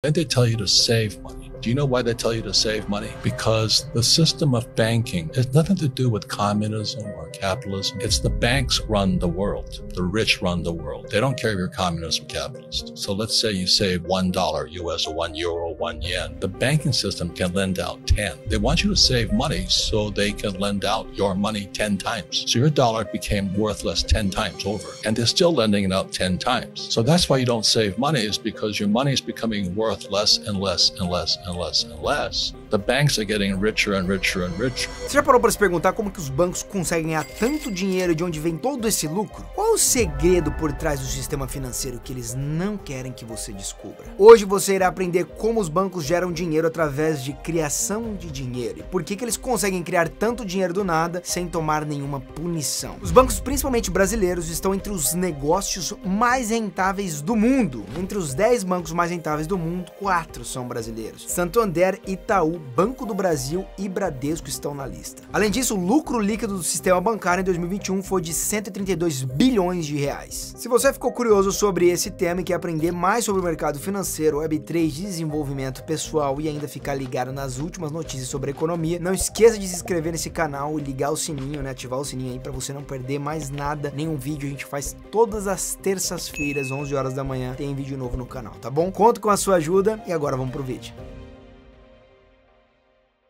Then they tell you to save money. Do you know why they tell you to save money? Because the system of banking has nothing to do with communism or capitalism. It's the banks run the world. The rich run the world. They don't care if you're communist or capitalist. So let's say you save $1 US or €1, €1. The banking system can lend out 10. They want you to save money so they can lend out your money 10 times. So your dollar became worthless 10 times over. And they're still lending it out 10 times. So that's why you don't save money, is because your money is becoming worth less and less and less and less and less. The banks are getting richer and richer and richer. Você já parou para se perguntar como que os bancos conseguem ganhar tanto dinheiro e de onde vem todo esse lucro? Qual é o segredo por trás do sistema financeiro que eles não querem que você descubra? Hoje você irá aprender como os bancos geram dinheiro através de criação de dinheiro e por que eles conseguem criar tanto dinheiro do nada sem tomar nenhuma punição. Os bancos, principalmente brasileiros, estão entre os negócios mais rentáveis do mundo. Entre os 10 bancos mais rentáveis do mundo, 4 são brasileiros. Santander, Itaú, Banco do Brasil e Bradesco estão na lista. Além disso, o lucro líquido do sistema bancário em 2021 foi de 132 bilhões de reais. Se você ficou curioso sobre esse tema e quer aprender mais sobre o mercado financeiro, Web3, desenvolvimento pessoal e ainda ficar ligado nas últimas notícias sobre a economia, não esqueça de se inscrever nesse canal e ligar o sininho, né? Ativar o sininho aí para você não perder mais nada, nenhum vídeo. A gente faz todas as terças-feiras, 11 horas da manhã, tem vídeo novo no canal, tá bom? Conto com a sua ajuda e agora vamos pro vídeo.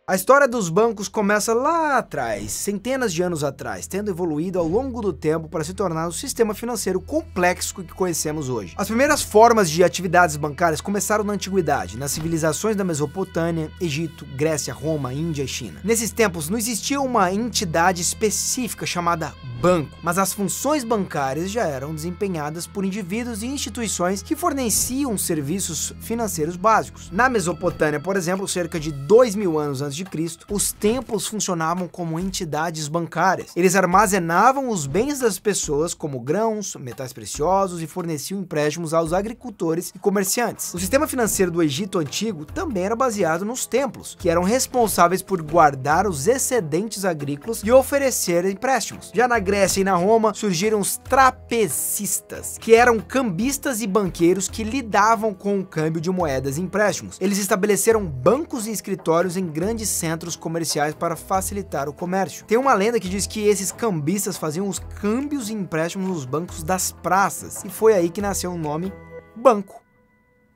A história dos bancos começa lá atrás, centenas de anos atrás, tendo evoluído ao longo do tempo para se tornar o sistema financeiro complexo que conhecemos hoje. As primeiras formas de atividades bancárias começaram na antiguidade, nas civilizações da Mesopotâmia, Egito, Grécia, Roma, Índia e China. Nesses tempos não existia uma entidade específica chamada banco, mas as funções bancárias já eram desempenhadas por indivíduos e instituições que forneciam serviços financeiros básicos. Na Mesopotâmia, por exemplo, cerca de 2000 anos antes de Cristo, os templos funcionavam como entidades bancárias. Eles armazenavam os bens das pessoas, como grãos, metais preciosos, e forneciam empréstimos aos agricultores e comerciantes. O sistema financeiro do Egito Antigo também era baseado nos templos, que eram responsáveis por guardar os excedentes agrícolas e oferecer empréstimos. Já na Grécia e na Roma surgiram os trapecistas, que eram cambistas e banqueiros que lidavam com o câmbio de moedas e empréstimos. Eles estabeleceram bancos e escritórios em grandes centros comerciais para facilitar o comércio. Tem uma lenda que diz que esses cambistas faziam os câmbios e empréstimos nos bancos das praças, e foi aí que nasceu o nome banco.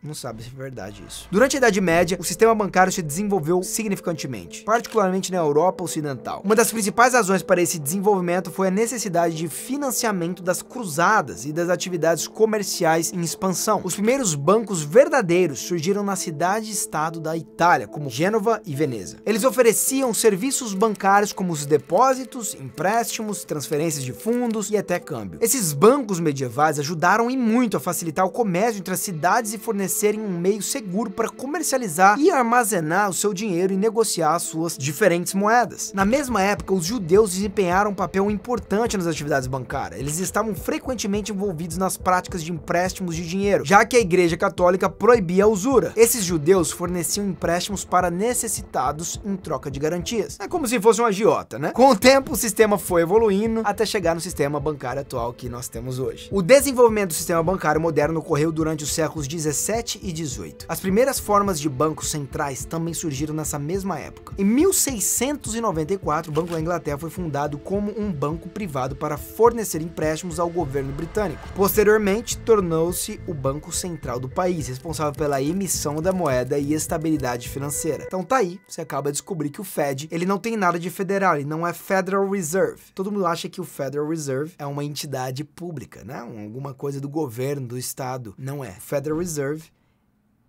Não sabe se é verdade isso. Durante a Idade Média, o sistema bancário se desenvolveu significantemente, particularmente na Europa Ocidental. Uma das principais razões para esse desenvolvimento foi a necessidade de financiamento das cruzadas e das atividades comerciais em expansão. Os primeiros bancos verdadeiros surgiram na cidade-estado da Itália, como Gênova e Veneza. Eles ofereciam serviços bancários como os depósitos, empréstimos, transferências de fundos e até câmbio. Esses bancos medievais ajudaram e muito a facilitar o comércio entre as cidades e fornecerem um meio seguro para comercializar e armazenar o seu dinheiro e negociar as suas diferentes moedas. Na mesma época, os judeus desempenharam um papel importante nas atividades bancárias. Eles estavam frequentemente envolvidos nas práticas de empréstimos de dinheiro, já que a Igreja Católica proibia a usura. Esses judeus forneciam empréstimos para necessitados em troca de garantias. É como se fosse um agiota, né? Com o tempo, o sistema foi evoluindo até chegar no sistema bancário atual que nós temos hoje. O desenvolvimento do sistema bancário moderno ocorreu durante os séculos 17 e 18. As primeiras formas de bancos centrais também surgiram nessa mesma época. Em 1694, o Banco da Inglaterra foi fundado como um banco privado para fornecer empréstimos ao governo britânico. Posteriormente, tornou-se o Banco Central do país, responsável pela emissão da moeda e estabilidade financeira. Então tá aí, você acaba de descobrir que o Fed, ele não tem nada de federal, ele não é Federal Reserve. Todo mundo acha que o Federal Reserve é uma entidade pública, né? Alguma coisa do governo, do estado. Não é. Federal Reserve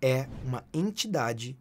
é uma entidade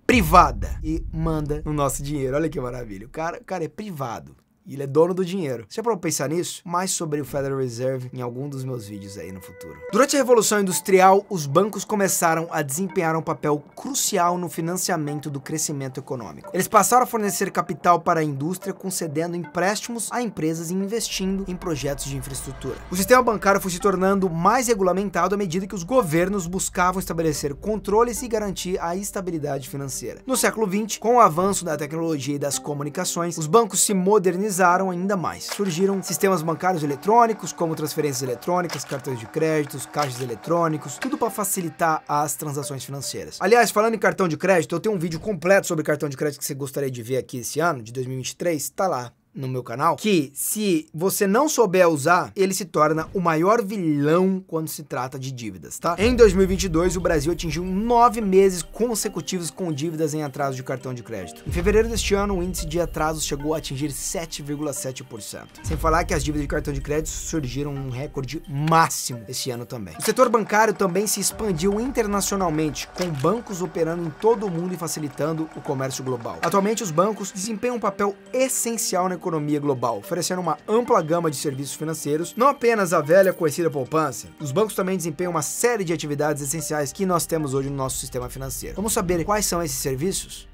privada e manda no nosso dinheiro. Olha que maravilha. O cara é privado. E ele é dono do dinheiro. Você já parou pra pensar nisso? Mais sobre o Federal Reserve em algum dos meus vídeos aí no futuro. Durante a Revolução Industrial, os bancos começaram a desempenhar um papel crucial no financiamento do crescimento econômico. Eles passaram a fornecer capital para a indústria, concedendo empréstimos a empresas e investindo em projetos de infraestrutura. O sistema bancário foi se tornando mais regulamentado à medida que os governos buscavam estabelecer controles e garantir a estabilidade financeira. No século XX, com o avanço da tecnologia e das comunicações, os bancos se modernizaram modernizaram ainda mais. Surgiram sistemas bancários eletrônicos, como transferências eletrônicas, cartões de créditos, caixas eletrônicos, tudo para facilitar as transações financeiras. Aliás, falando em cartão de crédito, eu tenho um vídeo completo sobre cartão de crédito que você gostaria de ver aqui esse ano, de 2023, tá lá no meu canal, que se você não souber usar, ele se torna o maior vilão quando se trata de dívidas, tá? Em 2022, o Brasil atingiu 9 meses consecutivos com dívidas em atraso de cartão de crédito. Em fevereiro deste ano, o índice de atrasos chegou a atingir 7,7%. Sem falar que as dívidas de cartão de crédito surgiram um recorde máximo esse ano também. O setor bancário também se expandiu internacionalmente, com bancos operando em todo o mundo e facilitando o comércio global. Atualmente, os bancos desempenham um papel essencial na economia global, oferecendo uma ampla gama de serviços financeiros, não apenas a velha conhecida poupança. Os bancos também desempenham uma série de atividades essenciais que nós temos hoje no nosso sistema financeiro. Vamos saber quais são esses serviços?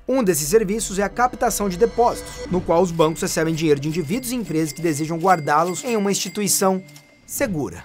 Um desses serviços é a captação de depósitos, no qual os bancos recebem dinheiro de indivíduos e empresas que desejam guardá-los em uma instituição segura.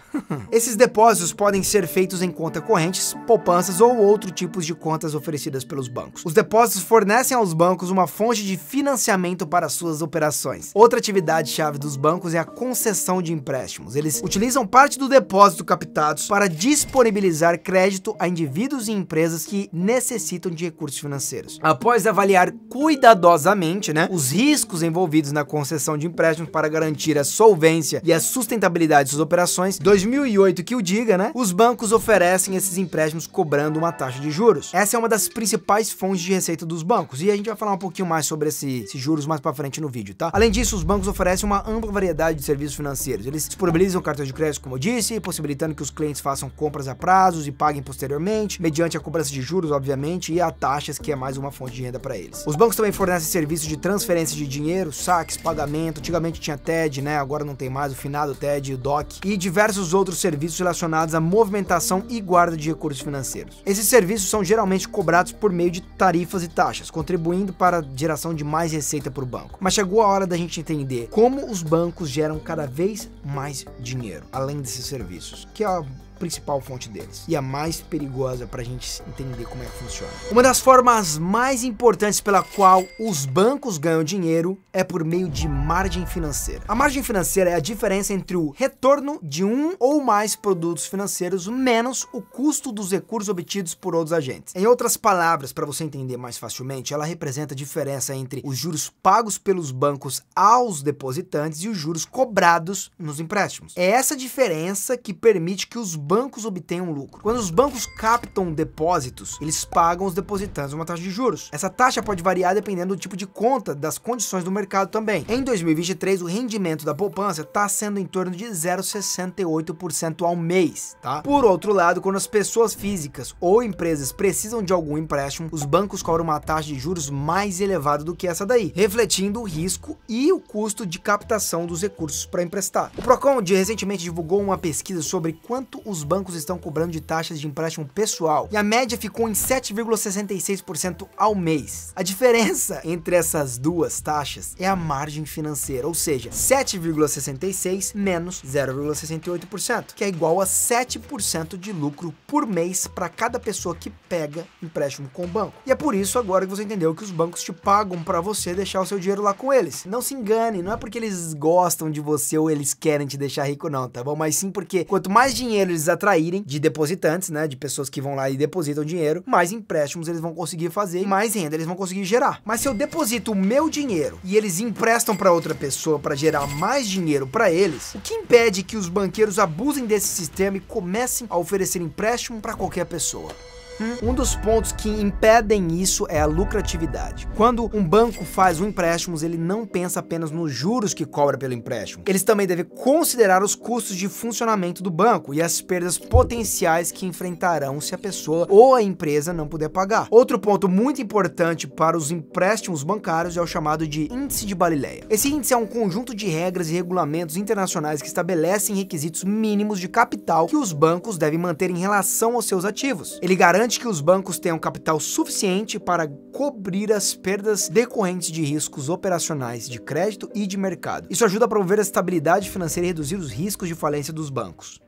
Esses depósitos podem ser feitos em conta correntes, poupanças ou outros tipos de contas oferecidas pelos bancos. Os depósitos fornecem aos bancos uma fonte de financiamento para suas operações. Outra atividade-chave dos bancos é a concessão de empréstimos. Eles utilizam parte do depósito captados para disponibilizar crédito a indivíduos e empresas que necessitam de recursos financeiros. Após avaliar cuidadosamente, os riscos envolvidos na concessão de empréstimos para garantir a solvência e a sustentabilidade de suas operações, 2008 que o diga, os bancos oferecem esses empréstimos cobrando uma taxa de juros. Essa é uma das principais fontes de receita dos bancos e a gente vai falar um pouquinho mais sobre esses juros mais pra frente no vídeo, tá? Além disso, os bancos oferecem uma ampla variedade de serviços financeiros. Eles disponibilizam cartões de crédito, como eu disse, possibilitando que os clientes façam compras a prazos e paguem posteriormente, mediante a cobrança de juros, obviamente, e a taxas, que é mais uma fonte de renda para eles. Os bancos também fornecem serviços de transferência de dinheiro, saques, pagamento. Antigamente tinha TED, agora não tem mais, o finado TED e o DOC, e diversos outros serviços relacionados à movimentação e guarda de recursos financeiros. Esses serviços são geralmente cobrados por meio de tarifas e taxas, contribuindo para a geração de mais receita para o banco. Mas chegou a hora da gente entender como os bancos geram cada vez mais dinheiro, além desses serviços, que é a principal fonte deles e a mais perigosa para a gente entender como é que funciona. Uma das formas mais importantes pela qual os bancos ganham dinheiro é por meio de margem financeira. A margem financeira é a diferença entre o retorno de um ou mais produtos financeiros menos o custo dos recursos obtidos por outros agentes. Em outras palavras, para você entender mais facilmente, ela representa a diferença entre os juros pagos pelos bancos aos depositantes e os juros cobrados nos empréstimos. É essa diferença que permite que os bancos obtenham lucro. Quando os bancos captam depósitos, eles pagam os depositantes uma taxa de juros. Essa taxa pode variar dependendo do tipo de conta, das condições do mercado também. Em 2023, o rendimento da poupança está sendo em torno de 0,68% ao mês, tá? Por outro lado, quando as pessoas físicas ou empresas precisam de algum empréstimo, os bancos cobram uma taxa de juros mais elevada do que essa daí, refletindo o risco e o custo de captação dos recursos para emprestar. O Procon recentemente divulgou uma pesquisa sobre quanto os bancos estão cobrando de taxas de empréstimo pessoal e a média ficou em 7,66% ao mês. A diferença entre essas duas taxas é a margem financeira, ou seja, 7,66 menos 0,68%, que é igual a 7% de lucro por mês para cada pessoa que pega empréstimo com o banco. E é por isso agora que você entendeu que os bancos te pagam para você deixar o seu dinheiro lá com eles. Não se engane, não é porque eles gostam de você ou eles querem te deixar rico não, tá bom? Mas sim porque quanto mais dinheiro eles atraírem de depositantes, de pessoas que vão lá e depositam dinheiro, mais empréstimos eles vão conseguir fazer e mais renda eles vão conseguir gerar. Mas se eu deposito o meu dinheiro e eles emprestam para outra pessoa para gerar mais dinheiro para eles, o que impede que os banqueiros abusem desse sistema e comecem a oferecer empréstimo para qualquer pessoa? Um dos pontos que impedem isso é a lucratividade. Quando um banco faz um empréstimo, ele não pensa apenas nos juros que cobra pelo empréstimo. Eles também devem considerar os custos de funcionamento do banco e as perdas potenciais que enfrentarão se a pessoa ou a empresa não puder pagar. Outro ponto muito importante para os empréstimos bancários é o chamado de Índice de Balileia. Esse índice é um conjunto de regras e regulamentos internacionais que estabelecem requisitos mínimos de capital que os bancos devem manter em relação aos seus ativos. Ele garante que os bancos tenham capital suficiente para cobrir as perdas decorrentes de riscos operacionais de crédito e de mercado. Isso ajuda a promover a estabilidade financeira e reduzir os riscos de falência dos bancos.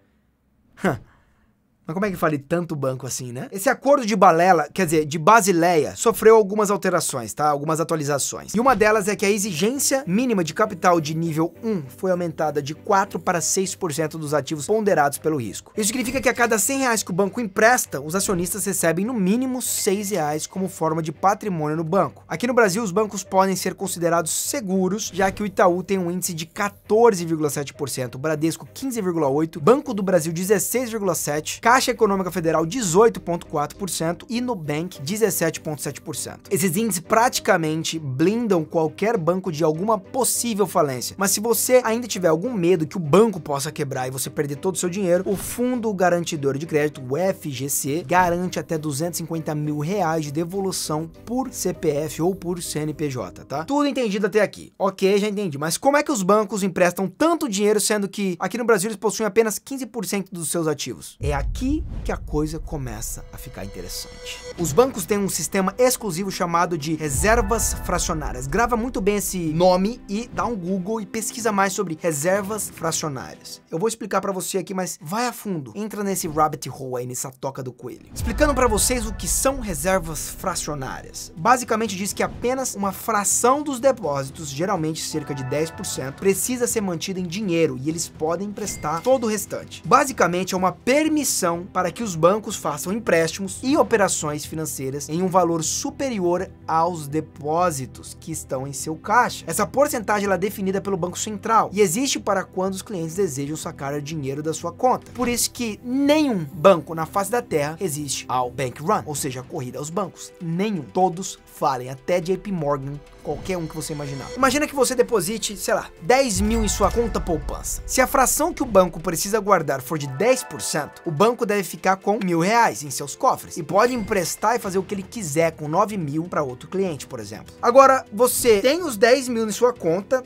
Mas como é que fala tanto banco assim, né? Esse acordo de Balela, quer dizer, de Basileia, sofreu algumas alterações, tá? Algumas atualizações. E uma delas é que a exigência mínima de capital de nível 1 foi aumentada de 4% para 6% dos ativos ponderados pelo risco. Isso significa que a cada R$100 que o banco empresta, os acionistas recebem no mínimo R$6 como forma de patrimônio no banco. Aqui no Brasil, os bancos podem ser considerados seguros, já que o Itaú tem um índice de 14,7%, o Bradesco 15,8%, Banco do Brasil 16,7%, Caixa Econômica Federal 18,4% e Nubank 17,7%. Esses índices praticamente blindam qualquer banco de alguma possível falência. Mas se você ainda tiver algum medo que o banco possa quebrar e você perder todo o seu dinheiro, o Fundo Garantidor de Crédito, o FGC, garante até R$250 mil de devolução por CPF ou por CNPJ, tá? Tudo entendido até aqui. Ok, já entendi. Mas como é que os bancos emprestam tanto dinheiro, sendo que aqui no Brasil eles possuem apenas 15% dos seus ativos? É aqui que a coisa começa a ficar interessante. Os bancos têm um sistema exclusivo chamado de reservas fracionárias. Grava muito bem esse nome e dá um Google e pesquisa mais sobre reservas fracionárias. Eu vou explicar pra você aqui, mas vai a fundo. Entra nesse rabbit hole aí, nessa toca do coelho. Explicando pra vocês o que são reservas fracionárias. Basicamente diz que apenas uma fração dos depósitos, geralmente cerca de 10%, precisa ser mantida em dinheiro e eles podem emprestar todo o restante. Basicamente é uma permissão para que os bancos façam empréstimos e operações financeiras em um valor superior aos depósitos que estão em seu caixa. Essa porcentagem ela é definida pelo Banco Central e existe para quando os clientes desejam sacar dinheiro da sua conta. Por isso que nenhum banco na face da terra resiste ao bank run, ou seja, a corrida aos bancos. Nenhum. Todos falem, até JP Morgan, qualquer um que você imaginar. Imagina que você deposite, sei lá, 10 mil em sua conta poupança. Se a fração que o banco precisa guardar for de 10%, o banco deve ficar com R$1.000 em seus cofres e pode emprestar e fazer o que ele quiser com 9 mil para outro cliente, por exemplo. Agora, você tem os 10 mil em sua conta,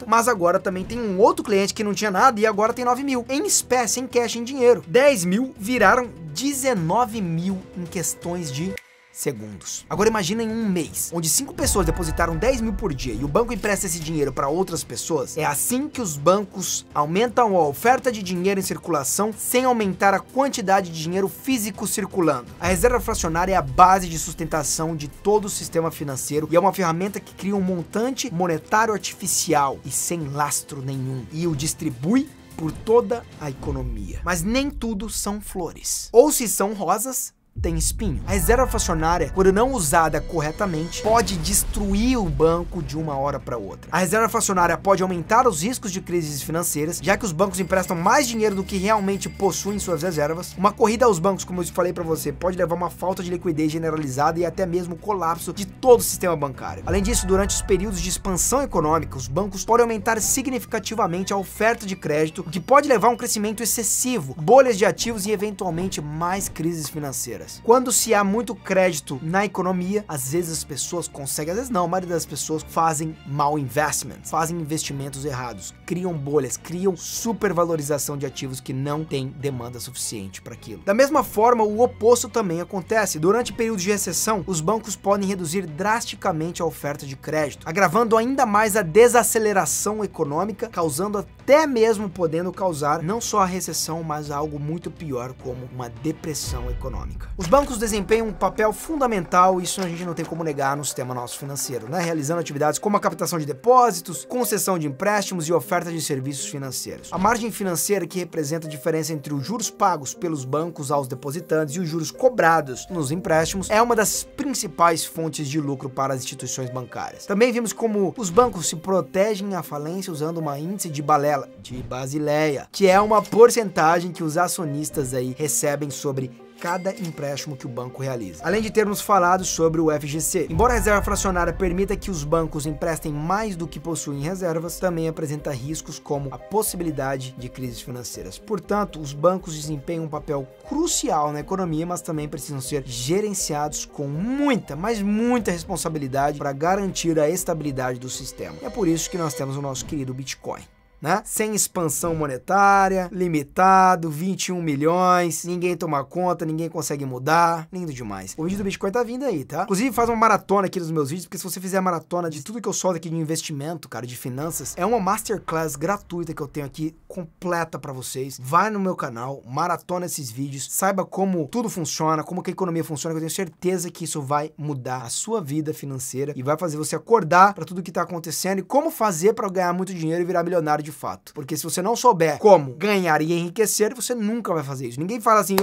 mas agora também tem um outro cliente que não tinha nada e agora tem 9 mil em espécie, em cash, em dinheiro. 10 mil viraram 19 mil em questões de segundos. Agora imagina em um mês, onde 5 pessoas depositaram 10 mil por dia e o banco empresta esse dinheiro para outras pessoas. É assim que os bancos aumentam a oferta de dinheiro em circulação sem aumentar a quantidade de dinheiro físico circulando. A reserva fracionária é a base de sustentação de todo o sistema financeiro e é uma ferramenta que cria um montante monetário artificial e sem lastro nenhum e o distribui por toda a economia. Mas nem tudo são flores. Ou se são rosas, tem espinho. A reserva fracionária, quando não usada corretamente, pode destruir o banco de uma hora para outra. A reserva fracionária pode aumentar os riscos de crises financeiras, já que os bancos emprestam mais dinheiro do que realmente possuem em suas reservas. Uma corrida aos bancos, como eu falei para você, pode levar a uma falta de liquidez generalizada e até mesmo colapso de todo o sistema bancário. Além disso, durante os períodos de expansão econômica, os bancos podem aumentar significativamente a oferta de crédito, o que pode levar a um crescimento excessivo, bolhas de ativos e eventualmente mais crises financeiras. Quando se há muito crédito na economia, às vezes as pessoas conseguem, às vezes não, a maioria das pessoas fazem mal investments, fazem investimentos errados, criam bolhas, criam supervalorização de ativos que não tem demanda suficiente para aquilo. Da mesma forma, o oposto também acontece. Durante períodos de recessão, os bancos podem reduzir drasticamente a oferta de crédito, agravando ainda mais a desaceleração econômica, causando até mesmo podendo causar não só a recessão, mas algo muito pior como uma depressão econômica. Os bancos desempenham um papel fundamental, isso a gente não tem como negar no sistema nosso financeiro, né? Realizando atividades como a captação de depósitos, concessão de empréstimos e oferta de serviços financeiros. A margem financeira, que representa a diferença entre os juros pagos pelos bancos aos depositantes e os juros cobrados nos empréstimos, é uma das principais fontes de lucro para as instituições bancárias. Também vimos como os bancos se protegem à falência usando uma índice de Balela, de Basileia, que é uma porcentagem que os acionistas aí recebem sobre cada empréstimo que o banco realiza. Além de termos falado sobre o FGC. Embora a reserva fracionária permita que os bancos emprestem mais do que possuem em reservas, também apresenta riscos como a possibilidade de crises financeiras. Portanto, os bancos desempenham um papel crucial na economia, mas também precisam ser gerenciados com muita, mas muita responsabilidade para garantir a estabilidade do sistema. É por isso que nós temos o nosso querido Bitcoin. né? Sem expansão monetária, limitado, 21 milhões, ninguém toma conta, ninguém consegue mudar, lindo demais. O vídeo do Bitcoin tá vindo aí, tá? Inclusive faz uma maratona aqui nos meus vídeos, porque se você fizer a maratona de tudo que eu solto aqui de investimento, cara, de finanças, é uma masterclass gratuita que eu tenho aqui, completa pra vocês. Vai no meu canal, maratona esses vídeos, saiba como tudo funciona, como que a economia funciona, que eu tenho certeza que isso vai mudar a sua vida financeira e vai fazer você acordar pra tudo que tá acontecendo e como fazer pra ganhar muito dinheiro e virar milionário de fato. Porque se você não souber como ganhar e enriquecer, você nunca vai fazer isso. Ninguém fala assim,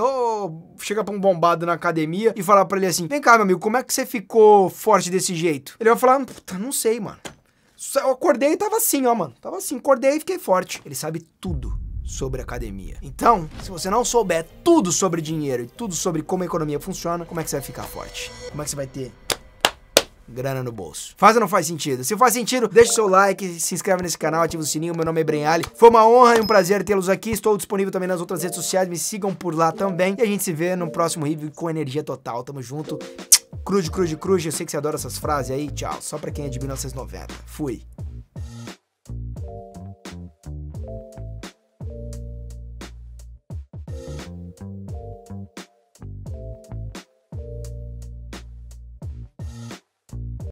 chega pra um bombado na academia e fala pra ele assim, vem cá, meu amigo, como é que você ficou forte desse jeito? Ele vai falar, puta, não sei, mano. Eu acordei e tava assim, ó, mano. Tava assim, acordei e fiquei forte. Ele sabe tudo sobre academia. Então, se você não souber tudo sobre dinheiro e tudo sobre como a economia funciona, como é que você vai ficar forte? Como é que você vai ter grana no bolso? Faz ou não faz sentido? Se faz sentido, deixa o seu like, se inscreve nesse canal, ativa o sininho. Meu nome é Brenhali. Foi uma honra e um prazer tê-los aqui. Estou disponível também nas outras redes sociais. Me sigam por lá também. E a gente se vê no próximo review com energia total. Tamo junto. Cruz. Eu sei que você adora essas frases aí. Tchau. Só pra quem é de 1990. Fui.